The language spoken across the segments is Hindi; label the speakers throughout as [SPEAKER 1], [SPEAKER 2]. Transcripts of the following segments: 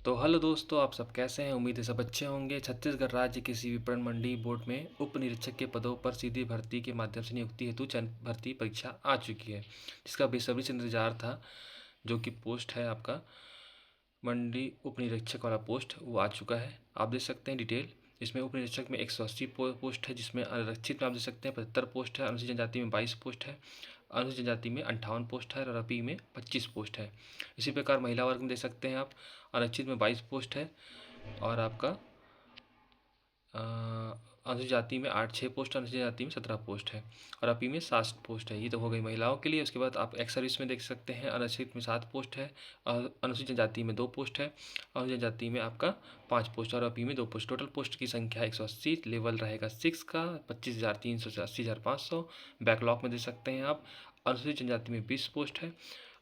[SPEAKER 1] तो हेलो दोस्तों, आप सब कैसे हैं? उम्मीद है सब अच्छे होंगे। छत्तीसगढ़ राज्य कृषि विपणन मंडी बोर्ड में उप निरीक्षक के पदों पर सीधी भर्ती के माध्यम से नियुक्ति हेतु चयन भर्ती परीक्षा आ चुकी है, जिसका बेसब्री से इंतजार था। जो कि पोस्ट है आपका मंडी उप निरीक्षक वाला पोस्ट, वो आ चुका है। आप देख सकते हैं डिटेल। इसमें उप निरीक्षक में 180 पोस्ट है, जिसमें आरक्षित में आप देख सकते हैं 75 पोस्ट है, अनुसूचित जनजाति में 22 पोस्ट है, अनुसूचित जनजाति में 58 पोस्ट है और रपी में 25 पोस्ट है। इसी प्रकार महिला वर्ग में देख सकते हैं आप, आरक्षित में 22 पोस्ट है और आपका अनुसूचित जाति में 6 पोस्ट, अनुसूचित जाति में 17 पोस्ट है और अपी में 7 पोस्ट है। ये तो हो गई महिलाओं के लिए। उसके बाद आप एक्स सर्विस में देख सकते हैं, आरक्षित में 7 पोस्ट है, अनुसूचित जाति में 2 पोस्ट है, अनुसूचित जाति में आपका 5 पोस्ट और अपी में 2 पोस्ट। टोटल पोस्ट की संख्या 180, लेवल रहेगा 6 का 25,300 से 80,500। बैकलॉग में देख सकते हैं आप, अनुसूचित जनजाति में 20 पोस्ट है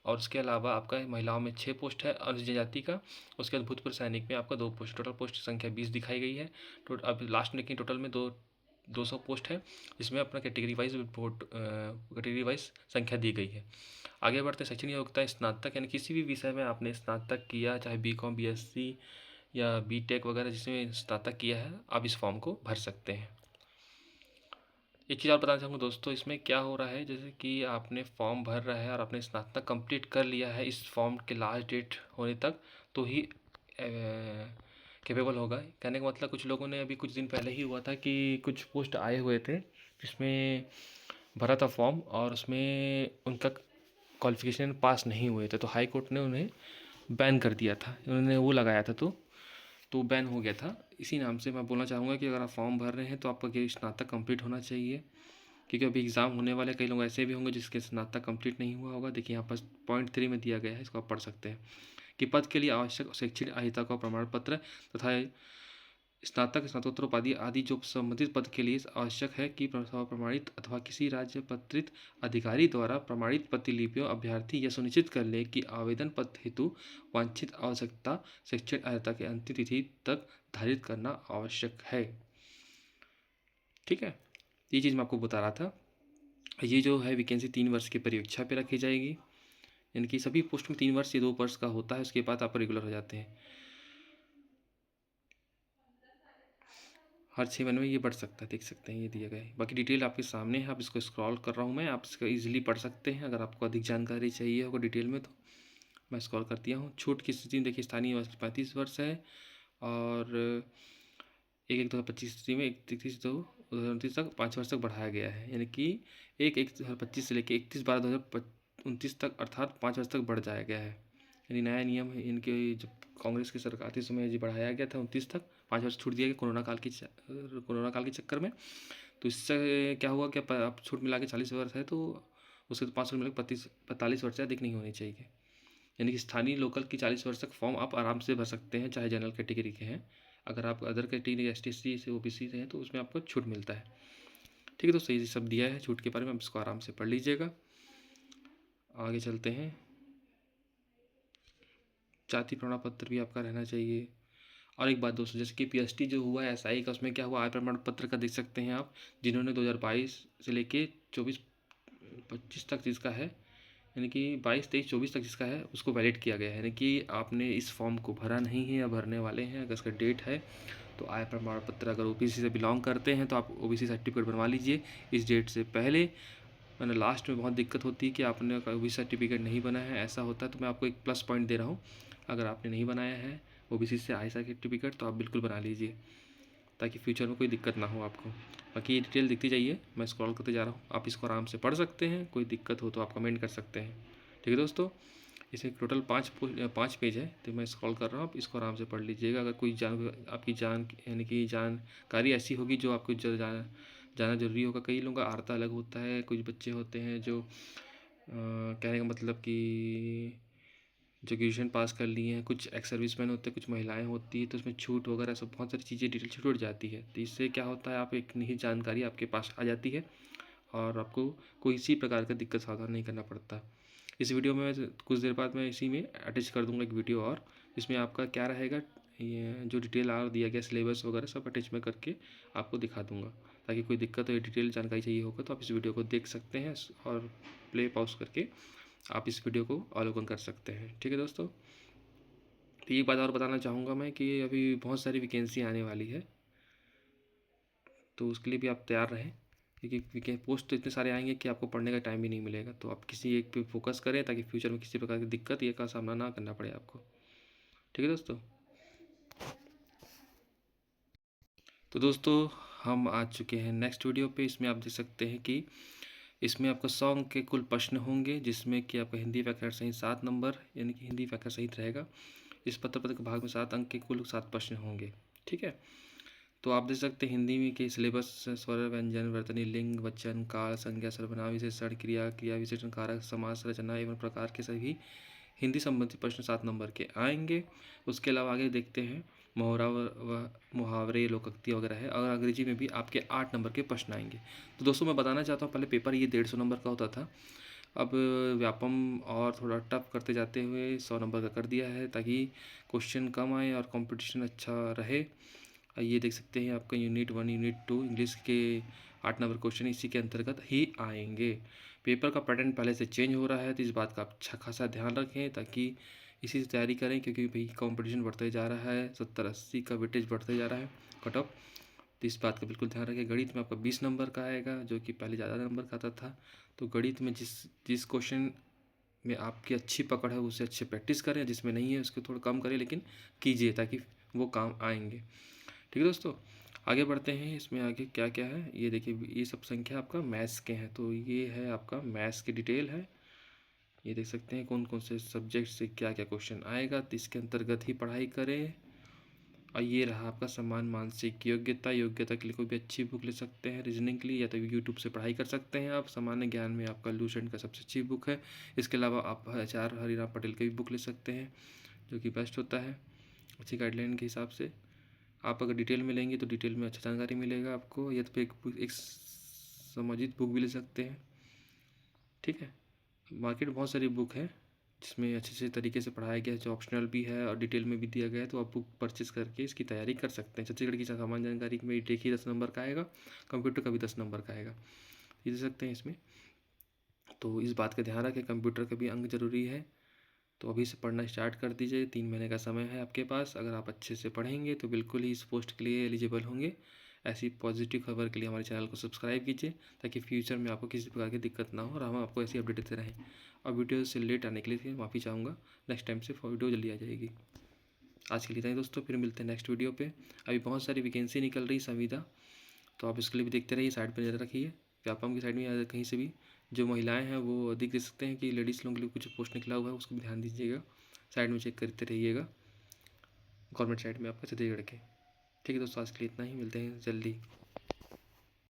[SPEAKER 1] और उसके अलावा आपका महिलाओं में 6 पोस्ट है अनुसूचित जाति का। उसके बाद भूतपूर्व सैनिक में आपका 2 पोस्ट। टोटल पोस्ट की संख्या 20 दिखाई गई है। अब लास्ट में टोटल में 200 पोस्ट है, जिसमें अपना कैटेगरी वाइज संख्या दी गई है। आगे बढ़ते शैक्षणिक योग्यता स्नातक, यानी किसी भी विषय में आपने स्नातक किया, चाहे बीकॉम, बीएससी या बीटेक वगैरह जिसमें स्नातक किया है, आप इस फॉर्म को भर सकते हैं। एक चीज़ और बताना चाहूँगा दोस्तों, इसमें क्या हो रहा है, जैसे कि आपने फॉर्म भर रहा है और आपने स्नातक कंप्लीट कर लिया है, इस फॉर्म के लास्ट डेट होने तक तो ही कैपेबल होगा। कहने का मतलब, कुछ लोगों ने अभी कुछ दिन पहले ही हुआ था कि कुछ पोस्ट आए हुए थे जिसमें भरा था फॉर्म और उसमें उनका क्वालिफिकेशन पास नहीं हुए थे, तो हाई कोर्ट ने उन्हें बैन कर दिया था। उन्होंने वो लगाया था तो बैन हो गया था। इसी नाम से मैं बोलना चाहूँगा कि अगर आप फॉर्म भर रहे हैं तो आपका स्नातक कंप्लीट होना चाहिए, क्योंकि अभी एग्ज़ाम होने वाले कई लोग ऐसे भी होंगे जिसके स्नातक कंप्लीट नहीं हुआ होगा। देखिए यहाँ पर पॉइंट 3 में दिया गया है, इसको आप पढ़ सकते हैं कि पद के लिए आवश्यक शैक्षणिक अर्हता का प्रमाण पत्र तथा स्नातक, स्नातकोत्तर उपाधि आदि जो संबंधित पद के लिए आवश्यक है कि प्रमाणित अथवा किसी राज्य पत्रित अधिकारी द्वारा प्रमाणित प्रतिलिपियों अभ्यर्थी यह सुनिश्चित कर ले कि आवेदन पत्र हेतु वांछित आवश्यकता शैक्षणिक अर्हता के अंतिम तिथि तक धारित करना आवश्यक है। ठीक है, ये चीज़ मैं आपको बता रहा था। ये जो है वैकेंसी 3 वर्ष की परीक्षा पे रखी जाएगी, यानी कि सभी पोस्ट में 3 वर्ष या 2 वर्ष का होता है, उसके बाद आप रेगुलर हो जाते हैं। हर 6 महीने में ये बढ़ सकता है, देख सकते हैं ये दिया गया है। बाकी डिटेल आपके सामने है, आप इसको स्क्रॉल कर रहा हूँ मैं, आप इसको ईजिली पढ़ सकते हैं। अगर आपको अधिक जानकारी चाहिए होगा डिटेल में तो मैं स्क्रॉल कर दिया हूँ। छूट की स्थिति में देखिए, स्थानीय निवासी 35 वर्ष है और 1/1/2025 स्थिति में 31/2/2029 तक 5 वर्ष तक बढ़ाया गया है, यानी कि 1/1/2025 से लेकर 31/12/2029 तक, अर्थात 5 वर्ष तक बढ़ जाया गया है। यानी नया नियम है इनके, जब कांग्रेस की सरकार थी समय जी बढ़ाया गया था 29 तक, 5 वर्ष छूट दिया गया कोरोना काल के चक्कर में। तो इससे क्या हुआ कि आप छूट मिला के 40 वर्ष है, तो उसके तो 5 वर्ष मिला के 45 वर्ष से अधिक नहीं होनी चाहिए। यानी कि स्थानीय लोकल की 40 वर्ष तक फॉर्म आप आराम से भर सकते हैं, चाहे जनरल कैटेगरी के हैं। अगर आप अदर कैटेगरी ST/SC से OBC से हैं तो उसमें आपको छूट मिलता है। ठीक है, तो सही सब दिया है छूट के बारे में, आप इसको आराम से पढ़ लीजिएगा। आगे चलते हैं। जाति प्रमाण पत्र भी आपका रहना चाहिए। और एक बात दोस्तों, जैसे कि PST जो हुआ है SI का, उसमें क्या हुआ, आय प्रमाण पत्र का देख सकते हैं आप, जिन्होंने 2022 से लेके 24-25 तक जिसका है, यानी कि 22, 23, 24 तक जिसका है उसको वैलिड किया गया है। यानी कि आपने इस फॉर्म को भरा नहीं है या भरने वाले हैं, अगर इसका डेट है तो आय प्रमाण पत्र, अगर OBC से बिलोंग करते हैं तो आप OBC सर्टिफिकेट बनवा लीजिए इस डेट से पहले। मैंने लास्ट में बहुत दिक्कत होती है कि आपने OBC सर्टिफिकेट नहीं बना है, ऐसा होता है, तो मैं आपको एक प्लस पॉइंट दे रहा हूँ। अगर आपने नहीं बनाया है OBC से आय सर्टिफिकेट तो आप बिल्कुल बना लीजिए, ताकि फ्यूचर में कोई दिक्कत ना हो आपको। बाकी ये डिटेल दिखती जाइए, मैं स्क्रॉल करते जा रहा हूँ, आप इसको आराम से पढ़ सकते हैं। कोई दिक्कत हो तो आप कमेंट कर सकते हैं। ठीक है दोस्तों, इसमें टोटल 5 पेज है, तो मैं स्क्रॉल कर रहा हूँ, आप इसको आराम से पढ़ लीजिएगा। अगर कोई आपकी यानी कि जानकारी ऐसी होगी जो आपको जाना जरूरी होगा। कई लोगों का आर्ता अलग होता है, कुछ बच्चे होते हैं जो कहने का मतलब कि जो ग्रेजुएशन पास कर लिए हैं, कुछ एक्स सर्विसमैन होते हैं, कुछ महिलाएं होती हैं, तो उसमें छूट वगैरह सब बहुत सारी चीज़ें डिटेल छूट जाती है। तो इससे क्या होता है, आप एक निहित जानकारी आपके पास आ जाती है और आपको कोई इसी प्रकार का दिक्कत सावधान नहीं करना पड़ता। इस वीडियो में कुछ देर बाद मैं इसी में अटैच कर दूंगा एक वीडियो और, इसमें आपका क्या रहेगा, ये जो डिटेल और दिया गया सिलेबस वगैरह सब अटैच में करके आपको दिखा दूंगा, ताकि कोई दिक्कत हो या डिटेल जानकारी चाहिए होगा तो आप इस वीडियो को देख सकते हैं और प्ले पॉज करके आप इस वीडियो को अवलोकन कर सकते हैं। ठीक है दोस्तों, तो ये बात और बताना चाहूँगा मैं कि अभी बहुत सारी वैकेंसी आने वाली है, तो उसके लिए भी आप तैयार रहें, क्योंकि पोस्ट तो इतने सारे आएंगे कि आपको पढ़ने का टाइम ही नहीं मिलेगा। तो आप किसी एक पे फोकस करें ताकि फ्यूचर में किसी प्रकार की दिक्कत ये का सामना ना करना पड़े आपको। ठीक है दोस्तों। तो दोस्तों हम आ चुके हैं नेक्स्ट वीडियो पे। इसमें आप देख सकते हैं कि इसमें आपका 100 अंक के कुल प्रश्न होंगे, जिसमें कि आपका हिंदी व्याकरण सहित 7 नंबर, यानी कि हिंदी व्याकरण सहित रहेगा। इस पत्र के भाग में 7 अंक के कुल 7 प्रश्न होंगे। ठीक है। तो आप देख सकते हैं हिंदी में के सिलेबस स्वर, व्यंजन, वर्तनी, लिंग, वचन, काल, संज्ञा, सर्वनाम, विशेषण, क्रिया, क्रिया विशेषण, कारक, समास, रचना एवं प्रकार के सभी हिंदी संबंधी प्रश्न 7 नंबर के आएंगे। उसके अलावा आगे देखते हैं मुहावरा व मुहावरे, लोकोक्ति वगैरह है, और अंग्रेजी में भी आपके 8 नंबर के प्रश्न आएंगे। तो दोस्तों मैं बताना चाहता हूँ, पहले पेपर ये 150 नंबर का होता था, अब व्यापम और थोड़ा टफ करते जाते हुए 100 नंबर का कर दिया है, ताकि क्वेश्चन कम आए और कंपटीशन अच्छा रहे। ये देख सकते हैं आपका यूनिट 1, यूनिट 2 इंग्लिश के 8 नंबर क्वेश्चन इसी के अंतर्गत ही आएंगे। पेपर का पैटर्न पहले से चेंज हो रहा है, तो इस बात का आप अच्छा खासा ध्यान रखें, ताकि इसी से तैयारी करें, क्योंकि भाई कंपटीशन बढ़ते जा रहा है, 70-80 का वेटेज बढ़ते जा रहा है कट ऑफ। तो इस बात का बिल्कुल ध्यान रखें। गणित में आपका 20 नंबर का आएगा, जो कि पहले ज़्यादा नंबर का आता था। तो गणित में जिस जिस क्वेश्चन में आपकी अच्छी पकड़ है उसे अच्छे प्रैक्टिस करें, जिसमें नहीं है उसको थोड़ा कम करें, लेकिन कीजिए ताकि वो काम आएंगे। ठीक है दोस्तों, आगे बढ़ते हैं। इसमें आगे क्या क्या है ये देखिए, ये सब संख्या आपका मैथ्स के हैं, तो ये है आपका मैथ्स की डिटेल है। ये देख सकते हैं कौन कौन से सब्जेक्ट से क्या क्या क्वेश्चन आएगा, तो इसके अंतर्गत ही पढ़ाई करें। और ये रहा आपका समान मानसिक योग्यता। योग्यता के लिए कोई भी अच्छी बुक ले सकते हैं रीजनिंग के लिए, या तो यूट्यूब से पढ़ाई कर सकते हैं आप। सामान्य ज्ञान में आपका लूसेंट का सबसे अच्छी बुक है। इसके अलावा आप आचार्य हरिराम पटेल की भी बुक ले सकते हैं, जो कि बेस्ट होता है अच्छी गाइडलाइन के हिसाब से। आप अगर डिटेल में लेंगे तो डिटेल में अच्छा जानकारी मिलेगा आपको, या तो एक संबंधित बुक भी ले सकते हैं। ठीक है। मार्केट में बहुत सारी बुक है जिसमें अच्छे से तरीके से पढ़ाया गया है, जो ऑप्शनल भी है और डिटेल में भी दिया गया है, तो आप बुक परचेस करके इसकी तैयारी कर सकते हैं। छत्तीसगढ़ की सामान्य जानकारी में देखिए 10 नंबर का आएगा, कंप्यूटर का भी 10 नंबर का आएगा, ये दे सकते हैं इसमें। तो इस बात का ध्यान रखें, कंप्यूटर का भी अंक जरूरी है। तो अभी से पढ़ना स्टार्ट कर दीजिए, 3 महीने का समय है आपके पास। अगर आप अच्छे से पढ़ेंगे तो बिल्कुल ही इस पोस्ट के लिए एलिजिबल होंगे। ऐसी पॉजिटिव खबर के लिए हमारे चैनल को सब्सक्राइब कीजिए, ताकि फ्यूचर में आपको किसी प्रकार की दिक्कत ना हो और हम आपको ऐसी अपडेट देते रहें। और वीडियो से लेट आने के लिए माफ़ी चाहूँगा, नेक्स्ट टाइम से वीडियो जल्दी आ जाएगी। आज के लिए इतना ही दोस्तों, फिर मिलते हैं नेक्स्ट वीडियो पे। अभी बहुत सारी वैकेंसी निकल रही संविदा, तो आप इसके लिए भी देखते रहिए, साइड पर नजर रखिए। व्यापम की साइड में या कहीं से भी जो महिलाएं हैं वो अधिक देख सकते हैं कि लेडीज़ लोगों के लिए कुछ पोस्ट निकला हुआ है, उसको भी ध्यान दीजिएगा, साइड में चेक करते रहिएगा गवर्नमेंट साइड में आपका छत्तीसगढ़ के। ठीक है दोस्तों, आज के लिए इतना ही, मिलते हैं जल्दी।